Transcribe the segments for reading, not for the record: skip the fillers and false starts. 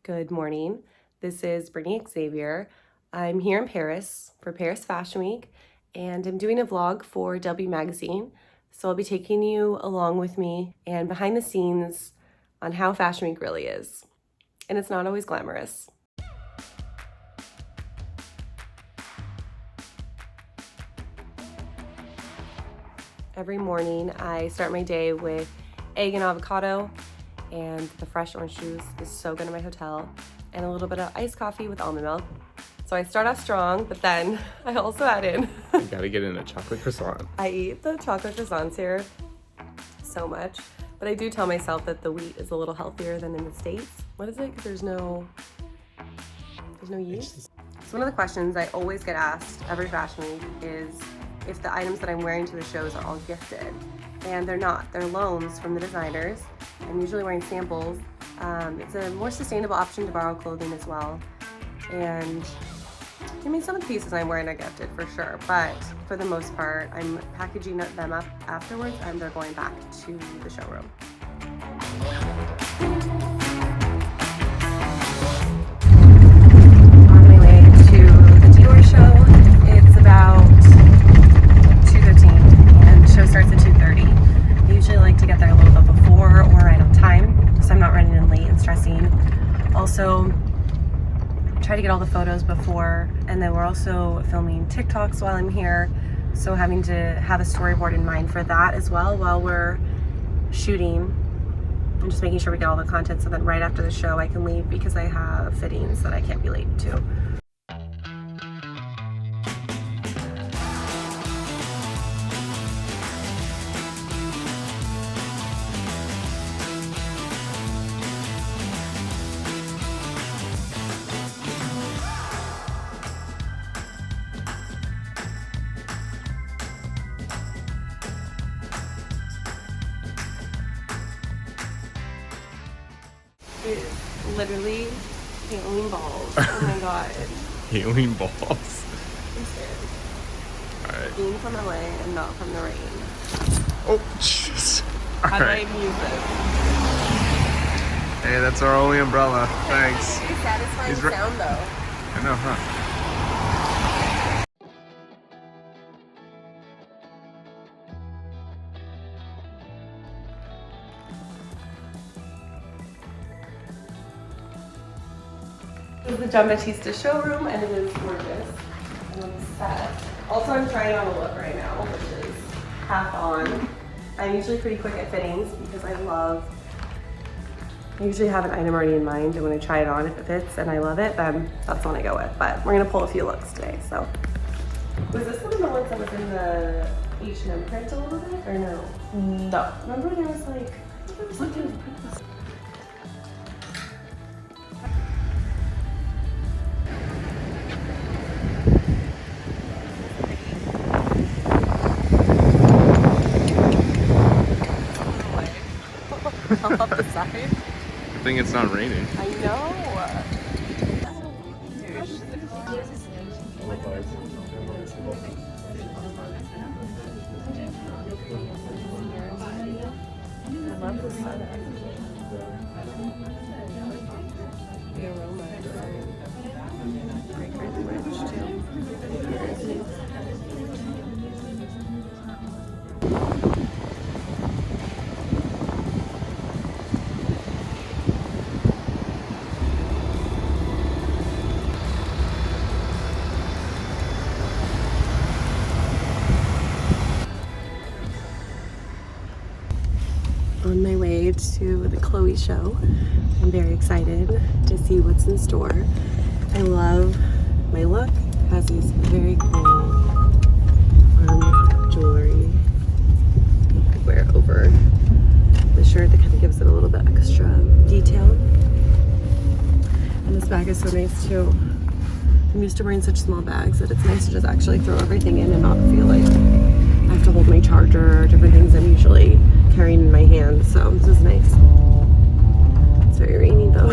Good morning. This is Brittany Xavier. I'm here in Paris for Paris Fashion Week, and I'm doing a vlog for W Magazine. So I'll be taking you along with me and behind the scenes on how Fashion Week really is. And it's not always glamorous. Every morning I start my day with egg and avocado, and the fresh orange juice is so good in my hotel, and a little bit of iced coffee with almond milk. So I start off strong, but then I also add in You gotta get in a chocolate croissant. I eat the chocolate croissants here so much, but I do tell myself that the wheat is a little healthier than in the States. What is it? Because there's no yeast. So one of the questions I always get asked every fashion week is if the items that I'm wearing to the shows are all gifted. And they're not. They're loans from the designers. I'm usually wearing samples. It's a more sustainable option to borrow clothing as well. And I mean, some of the pieces I'm wearing are gifted for sure, but for the most part, I'm packaging them up afterwards and they're going back to the showroom. On my way to the Dior show. It's about 2:15 and the show starts at 2:30. I usually like to get there a little bit before or right on time, so I'm not running in late and stressing. Also, try to get all the photos before, and then we're also filming TikToks while I'm here, so having to have a storyboard in mind for that as well while we're shooting, and just making sure we get all the content so that right after the show I can leave because I have fittings that I can't be late to. It's literally hailing balls. Oh my god. Hailing balls. I'm scared. Alright. Being from LA and not from the rain. Oh, jeez. How do I Alright. use this? Hey, that's our only umbrella. Thanks. Pretty satisfying He's right. sound though. I know, huh? This is the Giambattista showroom and it is gorgeous. I love the set. Also, I'm trying on a look right now, which is half on. I'm usually pretty quick at fittings because I usually have an item already in mind, and when I try it on, if it fits and I love it, then that's the one I go with. But we're gonna pull a few looks today, so. Was this one of the ones that was in the H&M print a little bit, or no? No. Remember there was like something in the print. Up the side. I think it's not raining. I know. I love the sun. The aroma is fragrant rich too. On my way to the Chloe show. I'm very excited to see what's in store. I love my look. It has these very cool arm jewelry. I wear it over the shirt that kind of gives it a little bit extra detail. And this bag is so nice too. I'm used to wearing such small bags that it's nice to just actually throw everything in and not feel like I have to hold my charger or different things I'm usually carrying in my hand, so this is nice. It's very rainy though.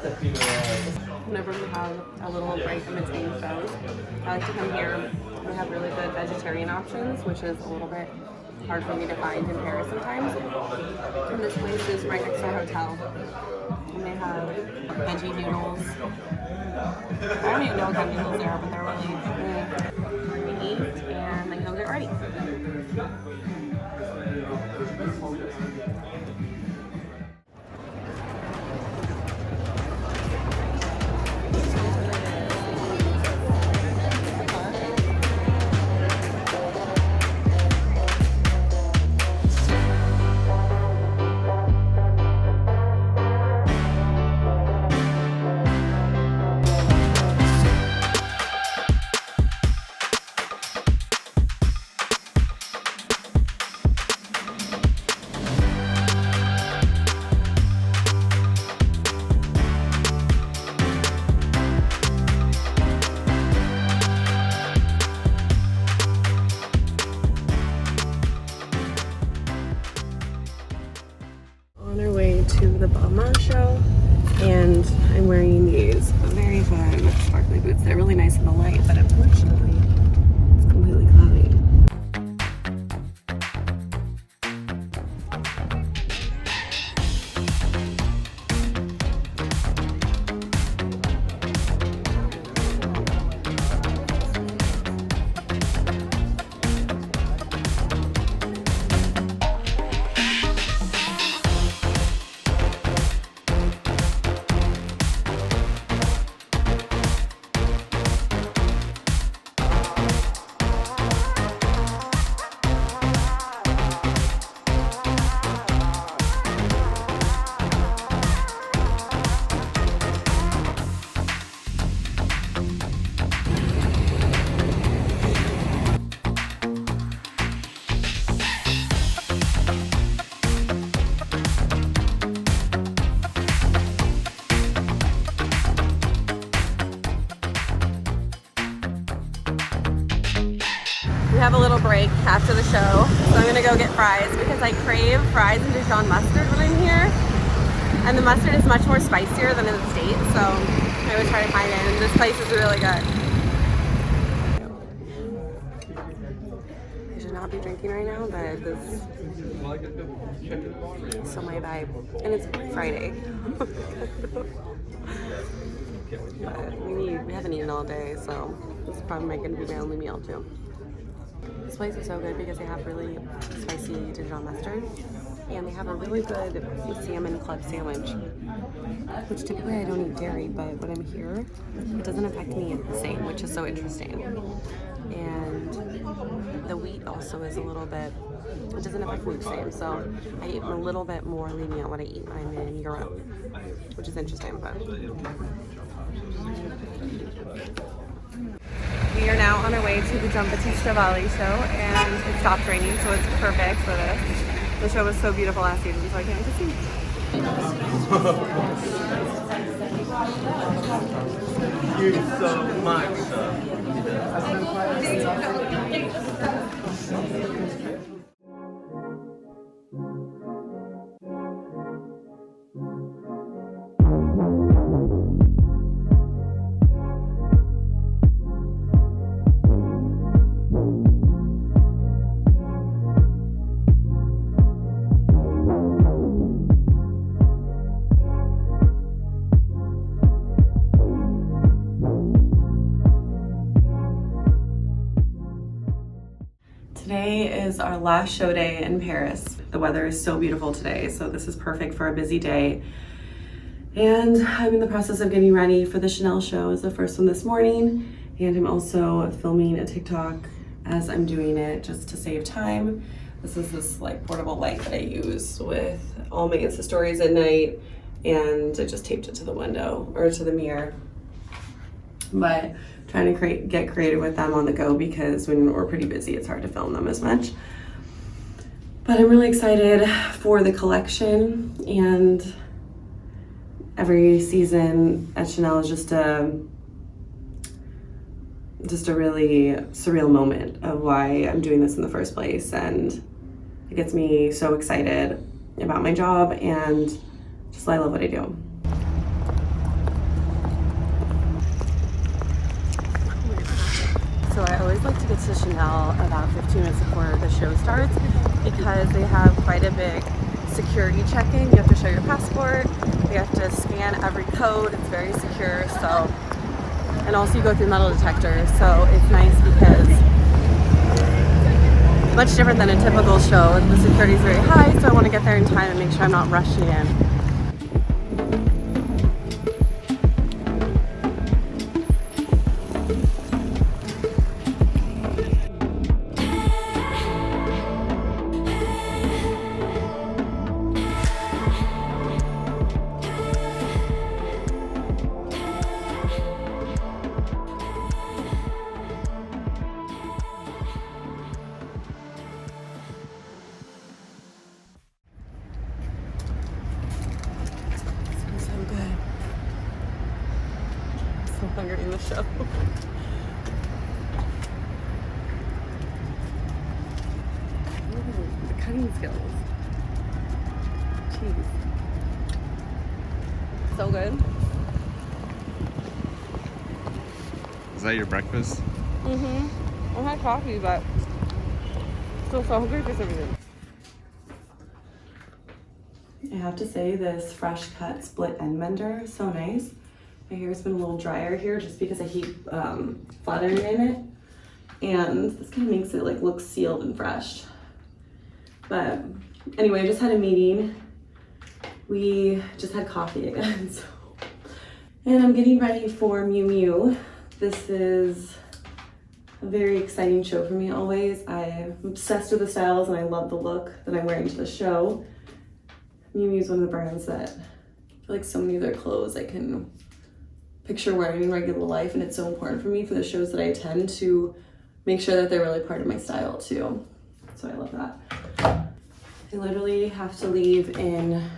Whenever we have a little break in between shows, I like to come here. We have really good vegetarian options, which is a little bit hard for me to find in Paris sometimes. And this place is right next to our hotel. And they have veggie noodles. I don't even know what kind of noodles they are, but they're really good. We eat and then go get ready. To the Belmont show, and I'm wearing these very fun sparkly boots. They're really nice in the light, but unfortunately it's completely cloudy. We have a little break after the show, so I'm gonna go get fries because I crave fries and Dijon mustard when I'm here. And the mustard is much more spicier than in the States, so I would try to find it. And this place is really good. I should not be drinking right now, but this is so my vibe. And it's Friday. But we haven't eaten all day, so this is probably gonna be my only meal too. This place is so good because they have really spicy Dijon mustard, and they have a really good salmon club sandwich, which typically I don't eat dairy, but when I'm here, it doesn't affect me the same, which is so interesting. And the wheat also is a little bit, it doesn't affect me the same, so I eat a little bit more lenient what I eat when I'm in Europe, which is interesting. But we are now on our way to the Giambattista Valli show, and it stopped raining, so it's perfect for this. The show was so beautiful last season, so I can't wait to see. Thank you so much. Today is our last show day in Paris. The weather is so beautiful today, so this is perfect for a busy day. And I'm in the process of getting ready for the Chanel show. It's the first one this morning, and I'm also filming a TikTok as I'm doing it just to save time. This is this like portable light that I use with all my Insta stories at night, and I just taped it to the window or to the mirror. But trying to get creative with them on the go because when we're pretty busy, it's hard to film them as much. But I'm really excited for the collection, and every season at Chanel is just a really surreal moment of why I'm doing this in the first place, and it gets me so excited about my job, and just I love what I do. So I always like to get to Chanel about 15 minutes before the show starts because they have quite a big security check-in. You have to show your passport, you have to scan every code, it's very secure. So, and also you go through metal detectors, so it's nice because much different than a typical show. The security is very high, so I want to get there in time and make sure I'm not rushing in. So hungry in the show. Ooh, the cutting skills. Jeez. So good. Is that your breakfast? Mm-hmm. I had coffee, but still so hungry for some reason. I have to say this fresh cut split end mender is so nice. My hair's been a little drier here just because I keep flat ironing in it. And this kind of makes it like look sealed and fresh. But anyway, I just had a meeting. We just had coffee again. So. And I'm getting ready for Miu Miu. This is a very exciting show for me always. I'm obsessed with the styles and I love the look that I'm wearing to the show. Miu Miu is one of the brands that I feel like so many of their clothes I can picture wearing in regular life, and it's so important for me for the shows that I attend to make sure that they're really part of my style too. So I love that. I literally have to leave in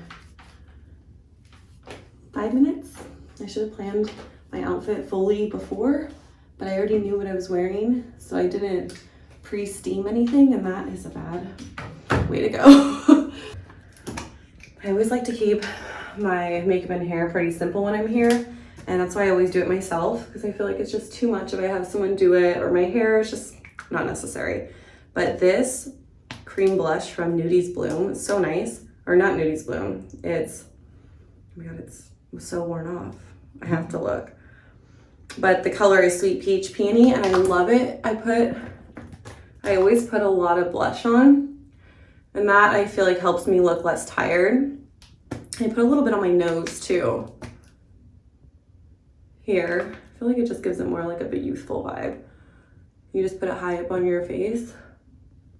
5 minutes. I should have planned my outfit fully before, but I already knew what I was wearing, so I didn't pre-steam anything, and that is a bad way to go. I always like to keep my makeup and hair pretty simple when I'm here. And that's why I always do it myself, because I feel like it's just too much if I have someone do it, or my hair is just not necessary. But this cream blush from Nudies Bloom is so nice. Or not Nudies Bloom. It's, oh my god, it's so worn off. I have to look. But the color is Sweet Peach Peony, and I love it. I always put a lot of blush on, and that I feel like helps me look less tired. I put a little bit on my nose too. Here, I feel like it just gives it more like of a youthful vibe. You just put it high up on your face.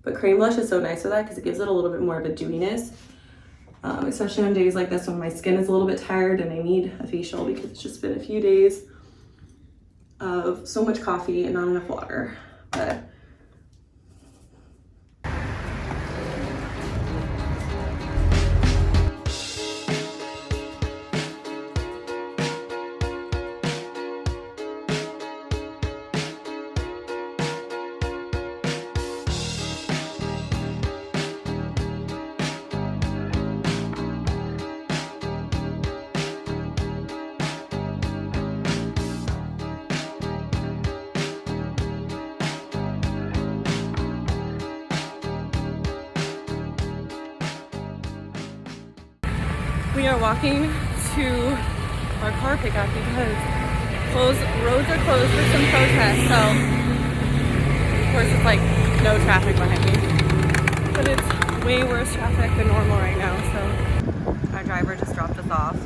But cream blush is so nice for that because it gives it a little bit more of a dewiness. Especially on days like this when my skin is a little bit tired and I need a facial because it's just been a few days of so much coffee and not enough water. But we are walking to our car pickup because roads are closed for some protests, so of course it's like no traffic behind me. But it's way worse traffic than normal right now, so our driver just dropped us off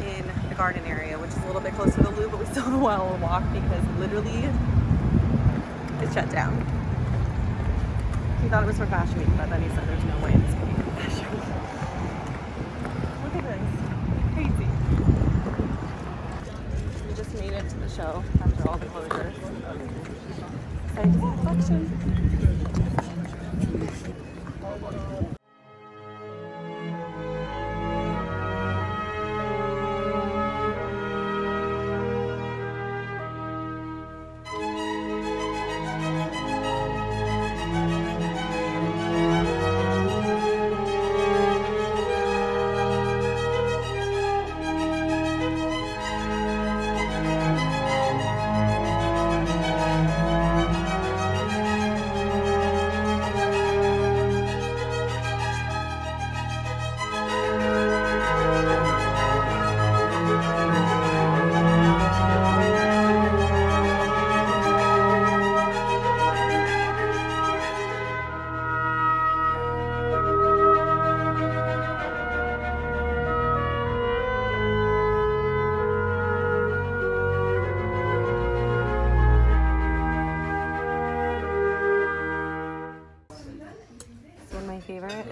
in the garden area, which is a little bit closer to the loop, but we still have a while to walk because literally it's shut down. He thought it was for Fashion Week, but then he said there's no way it's going to be for Fashion Week. Look at this. Crazy. We just made it to the show after all the closures. Excited to see the collection.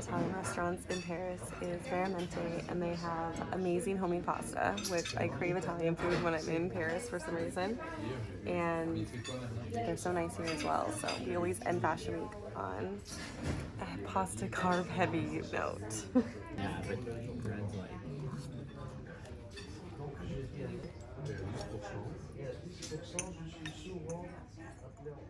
Italian restaurants in Paris is Veramente, and they have amazing homemade pasta, which I crave Italian food when I'm in Paris for some reason. And they're so nice here as well. So we always end Fashion Week on a pasta carb heavy note. Yeah, but bread's like. Il y a 10%. Il y a 10%, je suis souvent appelé en